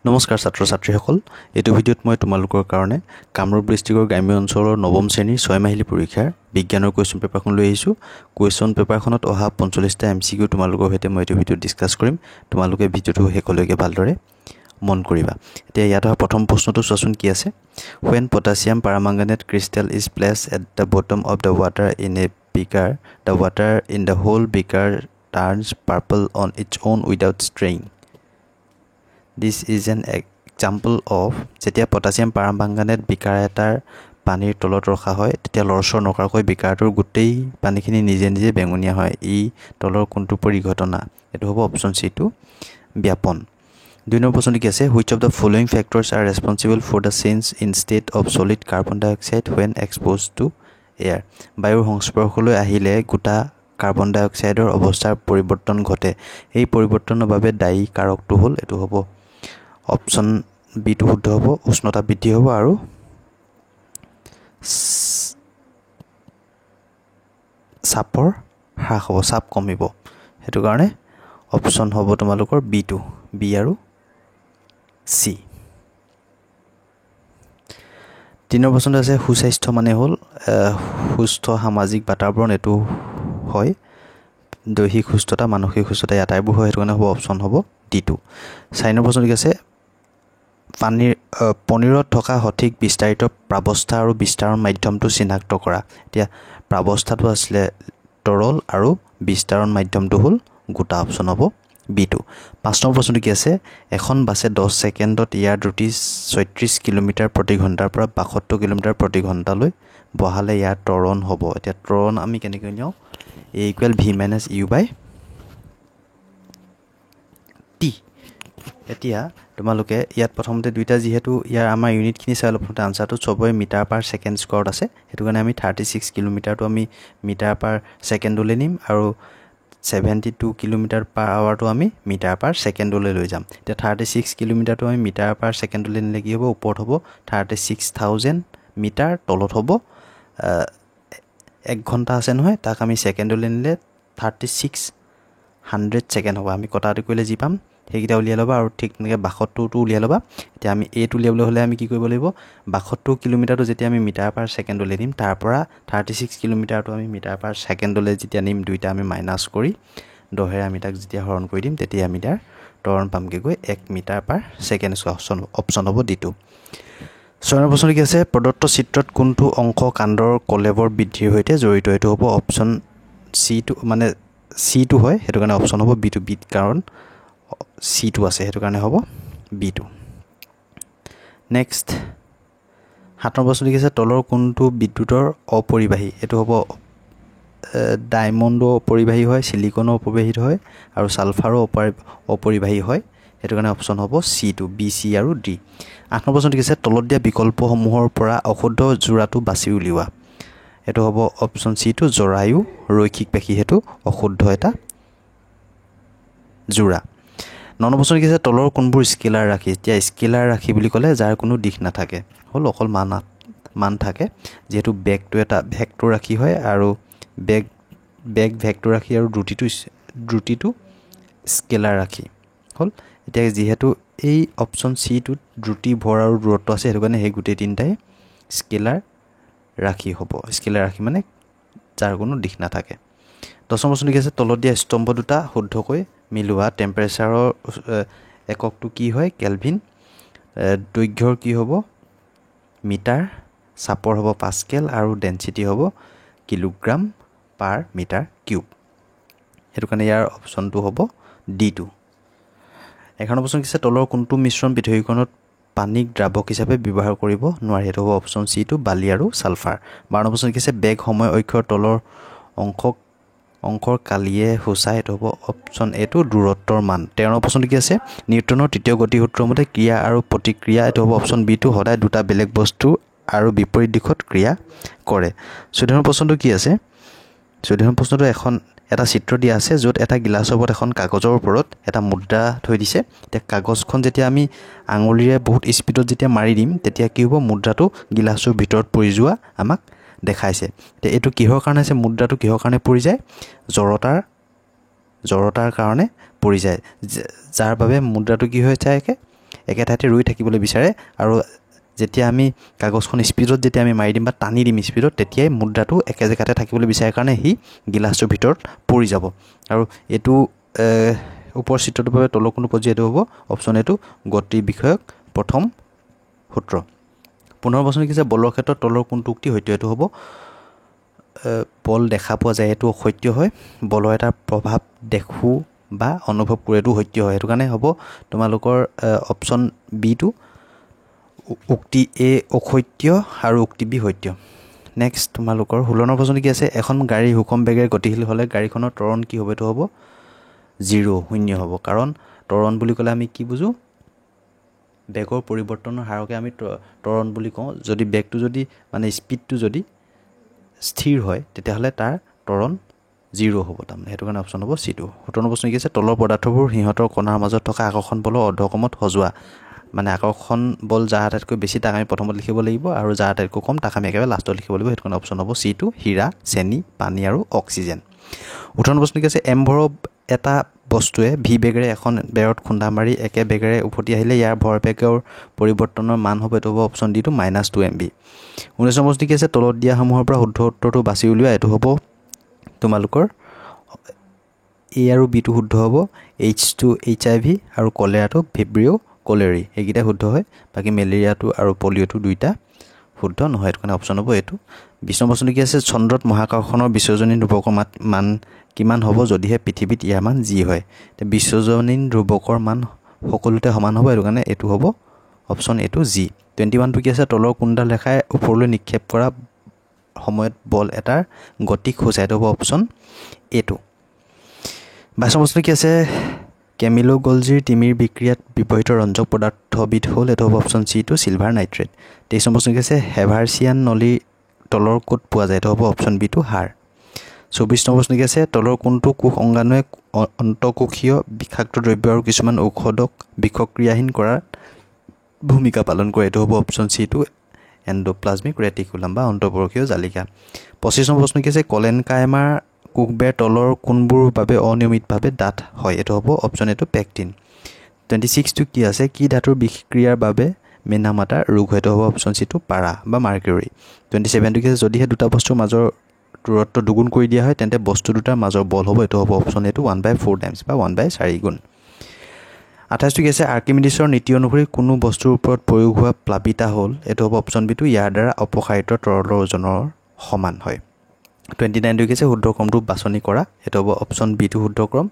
নমস্কাৰ ছাত্ৰ ছাত্ৰীসকল এইটো ভিডিঅ'ত মই তোমালোকৰ কাৰণে কামৰূপ ডিষ্ট্ৰিক্টৰ গ্ৰাম্য অঞ্চলৰ নৱম শ্ৰেণীৰ 6 মাহিলী পৰীক্ষাৰ বিজ্ঞানৰ কোৱেশ্চন পেপাৰখন লৈ আহিছোঁ কোৱেশ্চন পেপাৰখনত অহা 45টা এমচিকিউ তোমালোকৰ সৈতে মই এইটো ভিডিঅ'ত ডিসকাস কৰিম তোমালোকে ভিডিঅ'টো শেষলৈকে ভালদৰে মন কৰিবা এতিয়া ইয়াত অহা প্ৰথম প্ৰশ্নটো চোৱাচোন কি আছে when potassium permanganate crystal is placed at the bottom of the water in a beaker the water in the whole beaker turns purple on its own without straying. This is an example of যেতিয়া potassium পাৰমাংগানেট বিকাৰ এটাৰ পানীৰ তলত ৰখা হয় তেতিয়া লৰচৰ নকৰাকৈ বিকাৰটোৰ গোটেই পানীখিনি নিজে নিজে বেঙুনীয়া হয় ই তলৰ কোনটো পৰিঘটনা এটো হ'ব অপচন সি টু ব্যাপন দুই নম্বৰ প্ৰশ্ন কি আছে which of the following factors are responsible for the change in state of solid carbon dioxide when exposed to air বায়ুৰ সংস্পৰ্শলৈ আহিলে গোটা কাৰ্বন ডাই অক্সাইডৰ অৱস্থাৰ পৰিৱৰ্তন ঘটে এই পৰিৱৰ্তনৰ বাবে দায়ী কাৰকটো হ'ল এটো হ'ব অপচন বি টু শুদ্ধ হ'ব উষ্ণতা বৃদ্ধি হ'ব আৰু চাপৰ হ্ৰাস হ'ব চাপ কমিব হেতু কাৰণে অপচন হ'ব তোমালোকৰ বি টু বি আৰু সি তিনৰ প্ৰশ্ন আছে সুস্বাস্থ্য মানে হ'ল সুস্থ সামাজিক বাতাবৰণ এটো হয় দৈহিক সুস্থতা মানসিক সুস্থতা আটাইবোৰ হয় হেতু কাৰণে হ'ব অপচন হ'ব ডি টু চাইনৰ প্ৰশ্ন কি আছে পনীৰত থকা সঠিক বিস্তাৰিত প্ৰাৱস্থা আৰু বিস্তাৰণ মাধ্যমটো চিনাক্ত কৰা এতিয়া প্ৰাৱস্থাটো আছিল তৰল আৰু বিস্তাৰণ মাধ্যমটো হ'ল গোটা অপচন হ'ব বি টু পাঁচ নম্বৰ প্ৰশ্নটো কি আছে এখন বাছে 10 সেকেন্ডত ইয়াৰ দ্ৰুতি 36 কিলোমিটাৰ প্ৰতি ঘণ্টাৰ পৰা 72 কিলোমিটাৰ প্ৰতি ঘণ্টালৈ বহালে ইয়াৰ ত্বৰণ হ'ব এতিয়া ত্বৰণ আমি কেনেকৈ নিও a equal v minus u by t এতিয়া তোমালোকে ইয়াত প্ৰথমতে দুইটা যেহেতু ইয়াৰ আমাৰ ইউনিট খিনি চাই লওক আনসাৰটো সবই মিটাৰ পাৰ সেকেন্ড স্কোয়াৰত আছে হেতু কাৰণে আমি 36 কিলোমিটাৰটো আমি মিটাৰ পাৰ সেকেন্ডলৈ নিম আৰু 72 কিলোমিটাৰ পাৰ আৱাৰটো আমি মিটাৰ পাৰ সেকেন্ডলৈ লৈ যাম এতিয়া 36 কিলোমিটাৰটো আমি মিটাৰ পাৰ সেকেন্ডলৈ নিলে কি হ'ব ওপৰত হ'ব 36000 মিটাৰ তলত হ'ব 1 ঘন্টা আছে নহয় তাক আমি সেকেন্ডলৈ নিলে 3600 সেকেন্ড হ'ব আমি কটাটো কৰিলে জি পাম হেকিটা উলিয়া লবা আৰু ঠিক নেকে 72টো উলিয়া লবা এতিয়া আমি এ টো উলিয়াবলৈ হলে আমি কি কৰিব লাগিব 72 কিলোমিটাৰটো যেতিয়া আমি মিটাৰ পাৰ সেকেন্ডলৈ নিম তাৰ পৰা 36 কিলোমিটাৰটো আমি মিটাৰ পাৰ সেকেন্ডলৈ যেতিয়া নিম দুইটা আমি মাইনাস কৰি 10 আমি তাক যেতিয়া হৰণ কৰি দিম তেতিয়া আমি তাৰ ত্বৰণ পামগে গৈ 1 মিটাৰ পাৰ সেকেন্ড অপচন হ'ব ডি টু ছয়ৰ প্ৰশ্ন কি আছে প্ৰদত্ত চিত্ৰত কোনটো অংশ কাণ্ডৰ কলেবৰ বৃদ্ধিৰ সৈতে জড়িত এটো হ'ব অপচন সি টু মানে সি টু হয় হেতু কাৰণে অপচন হ'ব বি টু বি কাৰণ সি টু আছে হেতু কাৰণে হ'ব বি টু নেক্সট হাতৰ প্ৰশ্ন কি আছে তলৰ কোনটো বিদ্যুতৰ অপৰিবাহী এটো হ'ব ডায়মণ্ড অপৰিবাহী হয় সিলিকনো অপৰিবাহী হয় আৰু সালফাৰো অপৰিবাহী হয় হেতু কাৰণে অপচন হ'ব সি টু বি সি আৰু ডি আঠ নম্বৰ প্ৰশ্ন কি আছে তলত দিয়া বিকল্পসমূহৰ পৰা অশুদ্ধ জোড়াটো বাছি উলিওৱা এটো হ'ব অপচন সি টু জৰায়ু ৰৈখিক পেশী হেতু অশুদ্ধ এটা জোড়া নন প্ৰশ্ন কি আছে তলৰ কোনবোৰ স্কেলাৰ ৰাখি এতিয়া স্কেলাৰ ৰাখি বুলি ক'লে যাৰ কোনো দিশ নাথাকে হল অকল মান থাকে যেহেতু বেগটো এটা ভেক্টৰ ৰাখি হয় আৰু বেগ ভেক্টৰ ৰাখি আৰু দ্ৰুতিটো স্কেলাৰ ৰাখি হল এতিয়া যেহেতু এই অপচন সি টু দ্ৰুতি ভৰ আৰু দূৰত্ব আছে হেতু কাৰণে এই গুটেই তিনটাই স্কেলাৰ ৰাখি হ'ব স্কেলাৰ ৰাখি মানে যাৰ কোনো দিশ নাথাকে 10 প্ৰশ্ন কি আছে তলত দিয়া স্তম্ভ দুটা শুদ্ধকৈ মিলোৱা টেম্পাৰেচাৰৰ এককটো কি হয় কেলভিন দৈৰ্ঘ্যৰ কি হ'ব মিটাৰ চাপৰ হ'ব পাস্কেল আৰু ডেনসিটি হ'ব কিলোগ্ৰাম পাৰ মিটাৰ কিউব হেতু কাৰণে ইয়াৰ অপচনটো হ'ব ডি টু 11 প্ৰশ্ন কি আছে তলৰ কোনটো মিশ্ৰণ পৃথিৱীখনত পানীক দ্ৰাৱক হিচাপে ব্যৱহাৰ কৰিব নোৱাৰি হেতু হ'ব অপচন সি টু বালি আৰু সালফাৰ 12 প্ৰশ্ন কি আছে বেগ সময় অক্ষৰ তলৰ অংকৰ কালিয়ে হোসাই হেতু হ'ব অপচন এ টু দূৰত্বৰ মান 13 প্ৰশ্ন কি আছে নিউটনৰ তৃতীয় গতি সূত্ৰৰ মতে ক্ৰিয়া আৰু প্ৰতিক্ৰিয়া এটো হ'ব অপচন বি টু সদায় দুটা বেলেগ বস্তু আৰু বিপৰীত দিশত ক্ৰিয়া কৰে 14 প্ৰশ্নটো কি আছে 14 প্ৰশ্নটো এখন এটা চিত্ৰ দিয়া আছে য'ত এটা গিলাসৰ ওপৰত এখন কাগজৰ ওপৰত এটা মুদ্ৰা থৈ দিছে এতিয়া কাগজখন যেতিয়া আমি আঙুলিৰে বহুত স্পিডত যেতিয়া মাৰি দিম তেতিয়া কি হ'ব মুদ্ৰাটো গিলাসৰ ভিতৰত পৰি যোৱা আমাক দেখাইছে তে এটো কিহৰ কাৰণে আছে মুদ্ৰাটো কিহৰ কাৰণে পৰি যায় জড়তাৰ কাৰণে পৰি যায় যাৰ বাবে মুদ্ৰাটো কি হৈ থাকে একে ঠাইতে ৰৈ থাকিবলৈ বিচাৰে আৰু যেতিয়া আমি কাগজখন স্পীডত যেতিয়া আমি মাৰি দিম বা টানি দিম স্পীডত তেতিয়াই মুদ্ৰাটো একে জেগাতে থাকিবলৈ বিচাৰে কাৰণে সি গিলাচটোৰ ভিতৰত পৰি যাব আৰু এইটো ওপৰ চিত্ৰটোৰ বাবে তলৰ কোণটো পৰ্যায় এইটো হ'ব অপশ্যন এইটো গতি বিষয়ক প্ৰথম সূত্ৰ 15 বছৰ কি যে বলৰ ক্ষেত্ৰত তলৰ কোণটো উক্তি সত্য এইটো হ'ব বল দেখা পোৱা যায় এইটো অসত্য হয় বলৰ এটা প্ৰভাৱ দেখো বা অনুভৱ কৰে এইটো সত্য হয় সেইটো কাৰণে হ'ব তোমালোকৰ অপশ্যন বি টো উক্তি এ অসত্য আৰু উক্তি বি সত্য নেক্সট তোমালোকৰ 16 প্ৰশ্ন কি আছে এখন গাড়ী হুকম বেগেৰে গতিশীল হ'লে গাড়ীখনৰ ত্বৰণ কি হ'ব এইটো হ'ব 0 শূন্য হ'ব কাৰণ ত্বৰণ বুলি ক'লে আমি কি বুজো বেগৰ পৰিৱৰ্তনৰ হাৰকে আমি ত্বৰণ বুলি কওঁ যদি বেগটো যদি মানে স্পীডটো যদি স্থিৰ হয় তেতিয়াহ'লে তাৰ ত্বৰণ 0 হ'ব তাৰমানে সেইটো কাৰণে অপশ্যন হ'ব চি টো 17 প্ৰশ্ন কি আছে তলৰ পদাৰ্থবোৰ সিহঁতৰ কণাৰ মাজত থকা আকৰ্ষণ বলৰ অৰ্ধকমত সজোৱা মানে আকৰ্ষণ বল যাৰ আটাইতকৈ বেছি তাক আমি প্ৰথমত লিখিব লাগিব আৰু যাৰ আটাইতকৈ কম তাক আমি একেবাৰে লাষ্টত লিখিব লাগিব সেইটো কাৰণে অপশ্যন হ'ব চি টো হীৰা চেনি পানী আৰু অক্সিজেন 18 প্ৰশ্ন কি আছে এম ভৰ এটা বস্তুৱে ভি বেগেৰে এখন বেৰত খুন্দা মাৰি একে বেগেৰে উভতি আহিলে ইয়াৰ ভৰ বেগৰ পৰিৱৰ্তনৰ মান হ'ব এইটো হ'ব অপশ্যন ডি টো -2 MB 19 প্ৰশ্ন কি আছে তলত দিয়াসমূহৰ পৰা শুদ্ধ উত্তৰটো বাছি উলিওৱা এইটো হ'ব তোমালোকৰ এ আৰু বি টো শুদ্ধ হ'ব H2 HIV আৰু কলেৰাটো ভিব্ৰিঅ কলেৰি এইকেইটা শুদ্ধ হয় বাকি মেলেৰিয়াটো আৰু পলিঅ'টো দুইটা শুদ্ধ নহয় সেইটো কাৰণে অপশ্যন হ'ব এইটো 20 প্ৰশ্ন কি আছে চন্দ্ৰত মহাকৰ্ষণৰ বিশ্বজনীন ধ্ৰুৱকৰ মান কিমান হ'ব যদিহে পৃথিৱীত ইয়াৰ মান জি হয় তে বিশ্বজনীন ধ্ৰুৱকৰ মান সকলোতে সমান হ'ব সেইটো কাৰণে এইটো হ'ব অপশ্যন এইটো জি 21 টো কি আছে তলৰ কোনডাল ৰেখাই ওপৰলৈ নিক্ষেপ কৰা সময়ত বল এটাৰ গতিক সূচায় এইটো হ'ব অপশ্যন এইটো 22 প্ৰশ্ন কি আছে কেমিলো গলজিৰ তিমিৰ বিক্ৰিয়াত ব্যৱহৃত ৰঞ্জক পদাৰ্থবিধ হ'ল এইটো হ'ব অপশ্যন চি টো চিলভাৰ নাইট্ৰেট 23 প্ৰশ্ন কি আছে হেভাৰচিয়ান নলী তলৰ ক'ত পোৱা যায় এইটো হ'ব অপশ্যন বি টো হাড় 24 প্ৰশ্ন কি আছে তলৰ কোনটো কোষ অংগাণুৱে অন্তঃকোষীয় বিষাক্ত দ্ৰব্য আৰু কিছুমান ঔষধক বিষক্ৰিয়াহীন কৰাত ভূমিকা পালন কৰে এইটো হ'ব অপশ্যন চি টো এণ্ডোপ্লাজমিক ৰেটিকুলাম বা অন্তঃপৰকীয় জালিকা 25 প্ৰশ্ন কি আছে কলেনকাইমাৰ কোষবেৰ তলৰ কোনবোৰ বাবে অনিয়মিতভাৱে ডাঠ হয় এইটো হ'ব অপশ্যন এইটো পেকটিন 26 টো কি আছে কি ধাতুৰ বিক্ৰিয়াৰ বাবে মেনামাটা ৰোগ হয় এইটো হ'ব অপশ্যন চি টো পাৰা বা মাৰ্কিউৰি 27 টো কি আছে যদিহে দুটা বস্তুৰ মাজৰ দূৰত্ব দুগুণ কৰি দিয়া হয় তেন্তে বস্তু দুটাৰ মাজৰ বল হ'ব এইটো হ'ব অপশ্যন এইটো 1/4 টাইমছ বা 1/4 গুণ 28 টো কি আছে আৰ্কিমিডিছৰ নীতি অনুসৰি কোনো বস্তুৰ ওপৰত প্ৰয়োগ হোৱা প্লাবিতা হ'ল এইটো হ'ব অপশ্যন বি টো ইয়াৰ দ্বাৰা অপসাৰিত তৰলৰ ওজনৰ সমান হয় 29 টো কি আছে শুদ্ধ ক্ৰমটো বাছনি কৰা এইটো হ'ব অপশ্যন বি টো শুদ্ধ ক্ৰম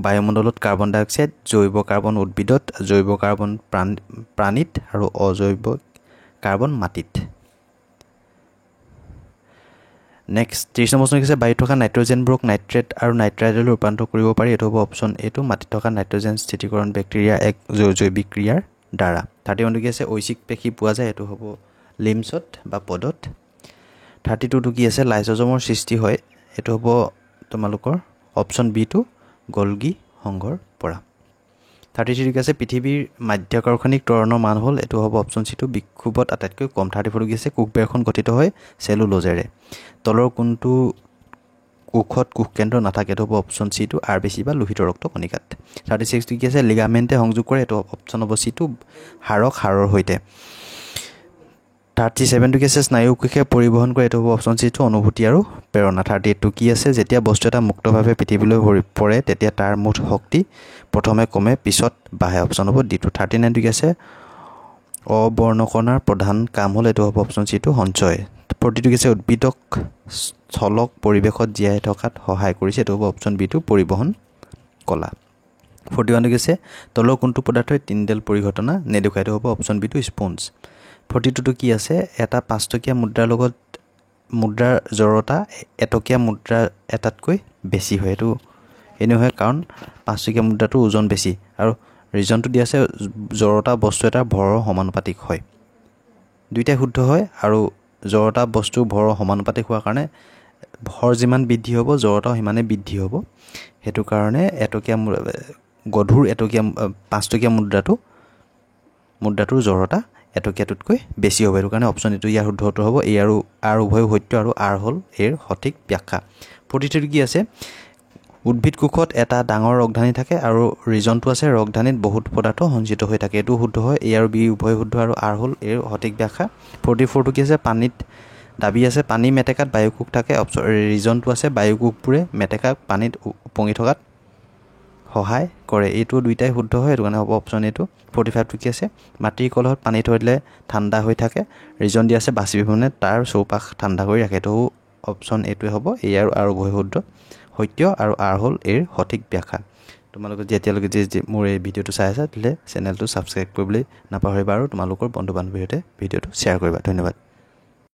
বায়ুমণ্ডলত কাৰ্বন ডাই অক্সাইড জৈৱ কাৰ্বন উদ্ভিদত জৈৱ কাৰ্বন প্ৰাণীত আৰু অজৈৱ কাৰ্বন মাটিত নেক্সট 30 প্ৰশ্ন কি আছে বায়ুত থকা নাইট্ৰজেনবোৰক নাইট্ৰেট আৰু নাইট্ৰাইডলৈ ৰূপান্তৰ কৰিব পাৰি এইটো হ'ব অপশ্যন এইটো মাটিত থকা নাইট্ৰজেন স্থিতিকৰণ বেক্টেৰিয়া এক জৈৱিক ক্ৰিয়াৰ দ্বাৰা 31 টো কি আছে ঐচ্ছিক পেশী পোৱা যায় এইটো হ'ব লিম্ছত বা পদত 32 টো কি আছে লাইসোজমৰ সৃষ্টি হয় এইটো হ'ব তোমালোকৰ অপশ্যন বি টো গলগি সংঘৰ পৰা 33 টো কি আছে পৃথিৱীৰ মাধ্যাকৰ্ষণিক ত্বৰণৰ মান হ'ল এইটো হ'ব অপশ্যন চি টো বিক্ষোভত আটাইতকৈ কম 34 টো কি আছে কোষবেৰখন গঠিত হয় চেলুলোজেৰে তলৰ কোনটো কোষত কোষকেন্দ্ৰ নাথাকে এইটো হ'ব অপশ্যন চি টো আৰবিসি বা লোহিত ৰক্ত কণিকাত 36 টো কি আছে লিগামেণ্টে সংযোগ কৰে এইটো অপশ্যন হ'ব চি টো হাড়ক হাড়ৰ সৈতে 37 টো কি আছে স্নায়ু কোষে পৰিবহন কৰে এইটো হ'ব অপশ্যন চি টো অনুভূতি আৰু প্ৰেৰণা 38 টো কি আছে যেতিয়া বস্তু এটা মুক্তভাৱে পৃথিৱীলৈ পৰে তেতিয়া তাৰ মুঠ শক্তি প্ৰথমে কমে পিছত বাঢ়ে অপশ্যন হ'ব ডি টো 39 টো কি আছে অবৰ্ণকণাৰ প্ৰধান কাম হ'ল এইটো হ'ব অপশ্যন চি টো সঞ্চয় 40 টো কি আছে উদ্ভিদক স্থলক পৰিৱেশত জীয়াই থকাত সহায় কৰিছে এইটো হ'ব অপশ্যন বি টো পৰিবহন কলা 41 টো কি আছে তলৰ কোনটো পদাৰ্থই তিনডেল পৰিঘটনা নেদেখুৱাই এইটো হ'ব অপশ্যন বি টো স্পঞ্জ 42 টো কি আছে এটা 5 টকীয়া মুদ্ৰাৰ লগত মুদ্ৰাৰ জড়তা এটকীয়া মুদ্ৰা এটাতকৈ বেছি হয় এইটো এনে হয় কাৰণ 5 টকীয়া মুদ্ৰাটো ওজন বেছি আৰু ৰিজনটো দিয়া আছে জড়তা বস্তু এটাৰ ভৰৰ সমানুপাতিক হয় দুইটা শুদ্ধ হয় আৰু জড়তা বস্তুৰ ভৰৰ সমানুপাতিক হোৱাৰ কাৰণে ভৰ যিমান বৃদ্ধি হ'ব জড়তাও সিমানে বৃদ্ধি হ'ব সেইটো কাৰণে এটকীয়া গধুৰ এটকীয়া 5 টকীয়া মুদ্ৰাটোৰ জড়তা এটকীয়াটোতকৈ বেছি হ'ব সেইটো কাৰণে অপশ্যন এইটো ইয়াৰ শুদ্ধ উত্তৰ হ'ব এ আৰু আৰ উভয় সত্য আৰু আৰ হ'ল এৰ সঠিক ব্যাখ্যা 43 কি আছে উদ্ভিদ কোষত এটা ডাঙৰ ৰগধানী থাকে আৰু ৰিজনটো আছে ৰগধানীত বহুত পদাৰ্থ সঞ্চিত হৈ থাকে। এইটো শুদ্ধ হয়। এ আৰু বি উভয় শুদ্ধ আৰু আৰ হ'ল এৰ সঠিক ব্যাখ্যা। 44টো কি আছে? পানীত দাবী আছে পানী মেটেকাত বায়ুকোষ থাকে। ৰিজনটো আছে বায়ুকোষবোৰে মেটেকাক পানীত উপঙি থকাত সহায় কৰে। এইটো দুইটাই শুদ্ধ হয়, সেইটো কাৰণে হ'ব অপশ্যন এইটো। 45টো কি আছে? মাটিৰ কলহত পানী থৈ দিলে ঠাণ্ডা হৈ থাকে। ৰিজন দি আছে বাষ্পীভৱনে তাৰ চৌপাশ ঠাণ্ডা কৰি ৰাখে। এইটো অপশ্যন এইটোৱে হ'ব। এ আৰু আৰ উভয় শুদ্ধ সত্য আৰু আৰ হ'ল এৰ সঠিক ব্যাখ্যা। তোমালোকে যেতিয়ালৈকে যে মোৰ এই ভিডিঅ'টো চাই আছা তেতিয়াহ'লে চেনেলটো ছাবস্ক্ৰাইব কৰিবলৈ নাপাহৰিবা আৰু তোমালোকৰ বন্ধু বান্ধৱীৰ সৈতে ভিডিঅ'টো শ্বেয়াৰ কৰিবা। ধন্যবাদ।